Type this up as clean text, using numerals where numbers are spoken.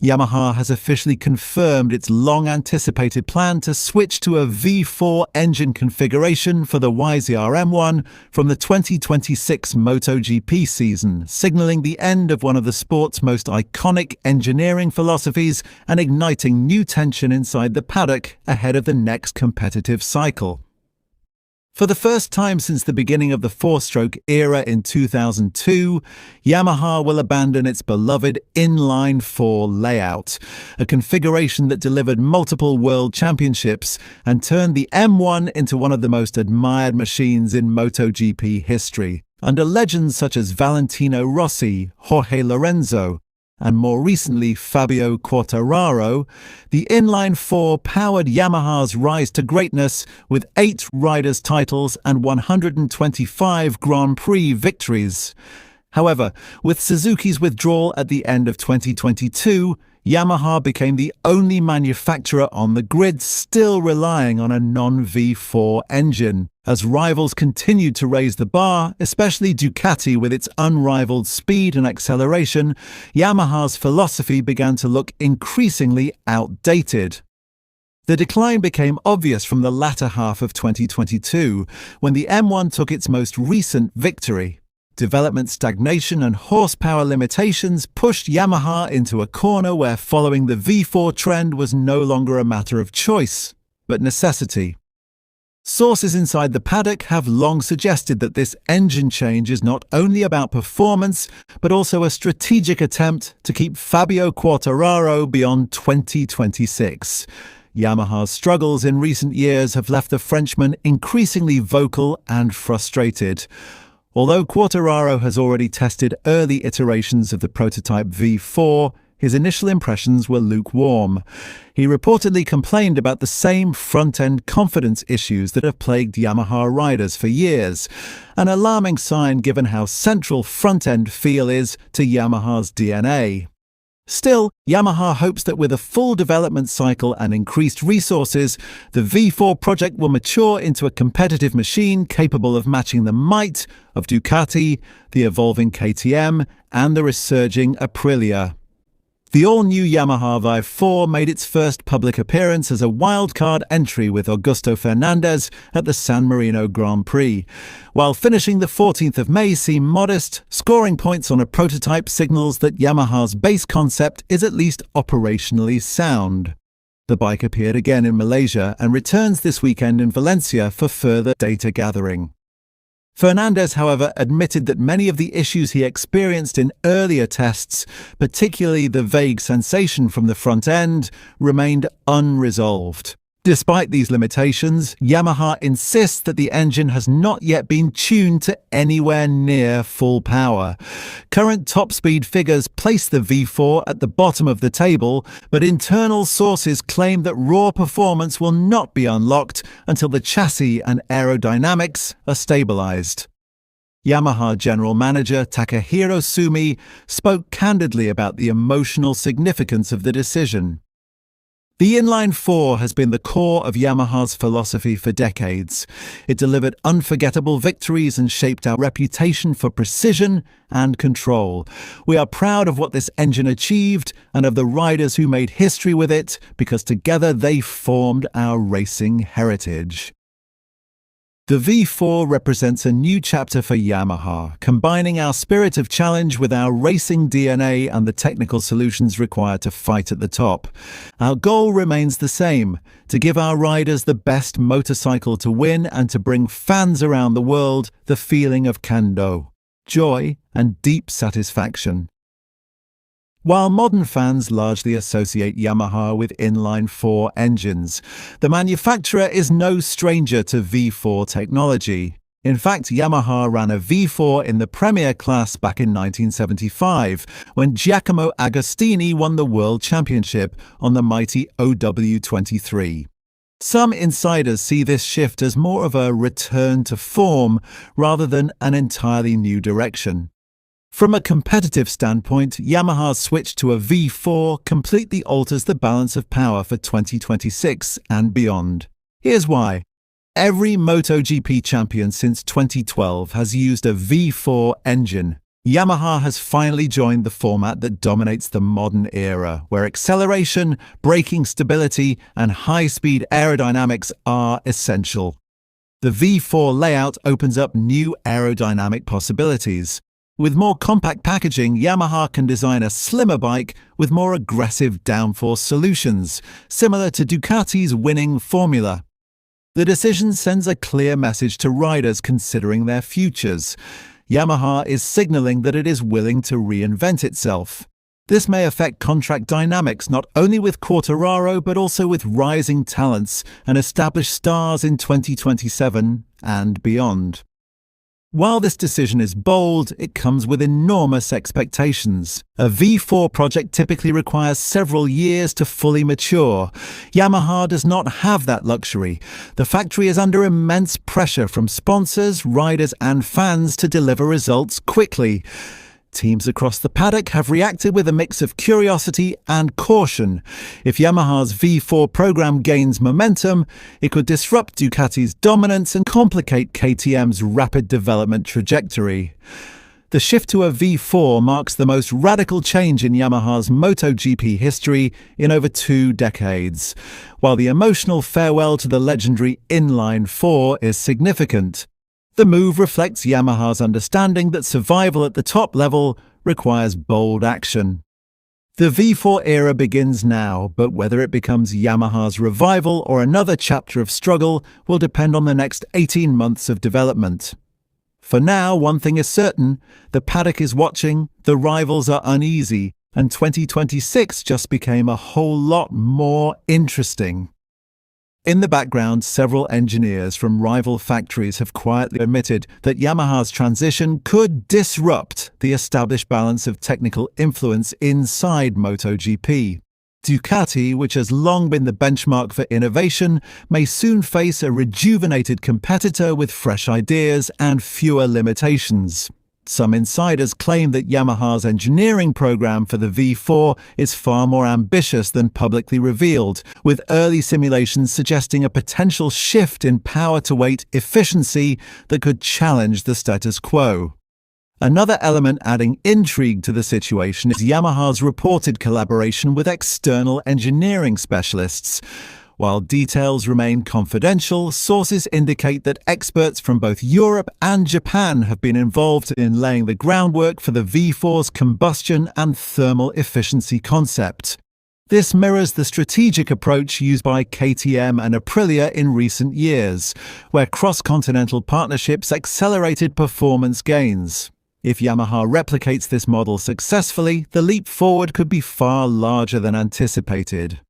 Yamaha has officially confirmed its long-anticipated plan to switch to a V4 engine configuration for the YZR M1 from the 2026 MotoGP season, signaling the end of one of the sport's most iconic engineering philosophies and igniting new tension inside the paddock ahead of the next competitive cycle. For the first time since the beginning of the four-stroke era in 2002, Yamaha will abandon its beloved inline-four layout, a configuration that delivered multiple world championships and turned the M1 into one of the most admired machines in MotoGP history, under legends such as Valentino Rossi, Jorge Lorenzo, and more recently Fabio Quartararo. The inline-four powered Yamaha's rise to greatness with 8 riders' titles and 125 Grand Prix victories. However, with Suzuki's withdrawal at the end of 2022, Yamaha became the only manufacturer on the grid still relying on a non-V4 engine. As rivals continued to raise the bar, especially Ducati with its unrivaled speed and acceleration, Yamaha's philosophy began to look increasingly outdated. The decline became obvious from the latter half of 2022, when the M1 took its most recent victory. Development stagnation and horsepower limitations pushed Yamaha into a corner where following the V4 trend was no longer a matter of choice, but necessity. Sources inside the paddock have long suggested that this engine change is not only about performance, but also a strategic attempt to keep Fabio Quartararo beyond 2026. Yamaha's struggles in recent years have left the Frenchman increasingly vocal and frustrated. Although Quartararo has already tested early iterations of the prototype V4, his initial impressions were lukewarm. He reportedly complained about the same front-end confidence issues that have plagued Yamaha riders for years, an alarming sign given how central front-end feel is to Yamaha's DNA. Still, Yamaha hopes that with a full development cycle and increased resources, the V4 project will mature into a competitive machine capable of matching the might of Ducati, the evolving KTM, and the resurging Aprilia. The all-new Yamaha Vive 4 made its first public appearance as a wildcard entry with Augusto Fernandez at the San Marino Grand Prix. While finishing the 14th of May seemed modest, scoring points on a prototype signals that Yamaha's base concept is at least operationally sound. The bike appeared again in Malaysia and returns this weekend in Valencia for further data gathering. Fernandez, however, admitted that many of the issues he experienced in earlier tests, particularly the vague sensation from the front end, remained unresolved. Despite these limitations, Yamaha insists that the engine has not yet been tuned to anywhere near full power. Current top-speed figures place the V4 at the bottom of the table, but internal sources claim that raw performance will not be unlocked until the chassis and aerodynamics are stabilized. Yamaha General Manager Takahiro Sumi spoke candidly about the emotional significance of the decision. The inline-four has been the core of Yamaha's philosophy for decades. It delivered unforgettable victories and shaped our reputation for precision and control. We are proud of what this engine achieved and of the riders who made history with it, because together they formed our racing heritage. The V4 represents a new chapter for Yamaha, combining our spirit of challenge with our racing DNA and the technical solutions required to fight at the top. Our goal remains the same: to give our riders the best motorcycle to win and to bring fans around the world the feeling of kando, joy, and deep satisfaction. While modern fans largely associate Yamaha with inline-four engines, the manufacturer is no stranger to V4 technology. In fact, Yamaha ran a V4 in the Premier class back in 1975, when Giacomo Agostini won the World Championship on the mighty OW23. Some insiders see this shift as more of a return to form rather than an entirely new direction. From a competitive standpoint, Yamaha's switch to a V4 completely alters the balance of power for 2026 and beyond. Here's why. Every MotoGP champion since 2012 has used a V4 engine. Yamaha has finally joined the format that dominates the modern era, where acceleration, braking stability, and high-speed aerodynamics are essential. The V4 layout opens up new aerodynamic possibilities. With more compact packaging, Yamaha can design a slimmer bike with more aggressive downforce solutions, similar to Ducati's winning formula. The decision sends a clear message to riders considering their futures. Yamaha is signaling that it is willing to reinvent itself. This may affect contract dynamics not only with Quartararo but also with rising talents and established stars in 2027 and beyond. While this decision is bold, it comes with enormous expectations. A V4 project typically requires several years to fully mature. Yamaha does not have that luxury. The factory is under immense pressure from sponsors, riders, and fans to deliver results quickly. Teams across the paddock have reacted with a mix of curiosity and caution. If Yamaha's V4 program gains momentum, it could disrupt Ducati's dominance and complicate KTM's rapid development trajectory. The shift to a V4 marks the most radical change in Yamaha's MotoGP history in over 2 decades, while the emotional farewell to the legendary Inline 4 is significant. The move reflects Yamaha's understanding that survival at the top level requires bold action. The V4 era begins now, but whether it becomes Yamaha's revival or another chapter of struggle will depend on the next 18 months of development. For now, one thing is certain: the paddock is watching, the rivals are uneasy, and 2026 just became a whole lot more interesting. In the background, several engineers from rival factories have quietly admitted that Yamaha's transition could disrupt the established balance of technical influence inside MotoGP. Ducati, which has long been the benchmark for innovation, may soon face a rejuvenated competitor with fresh ideas and fewer limitations. Some insiders claim that Yamaha's engineering program for the V4 is far more ambitious than publicly revealed, with early simulations suggesting a potential shift in power-to-weight efficiency that could challenge the status quo. Another element adding intrigue to the situation is Yamaha's reported collaboration with external engineering specialists. While details remain confidential, sources indicate that experts from both Europe and Japan have been involved in laying the groundwork for the V4's combustion and thermal efficiency concept. This mirrors the strategic approach used by KTM and Aprilia in recent years, where cross-continental partnerships accelerated performance gains. If Yamaha replicates this model successfully, the leap forward could be far larger than anticipated.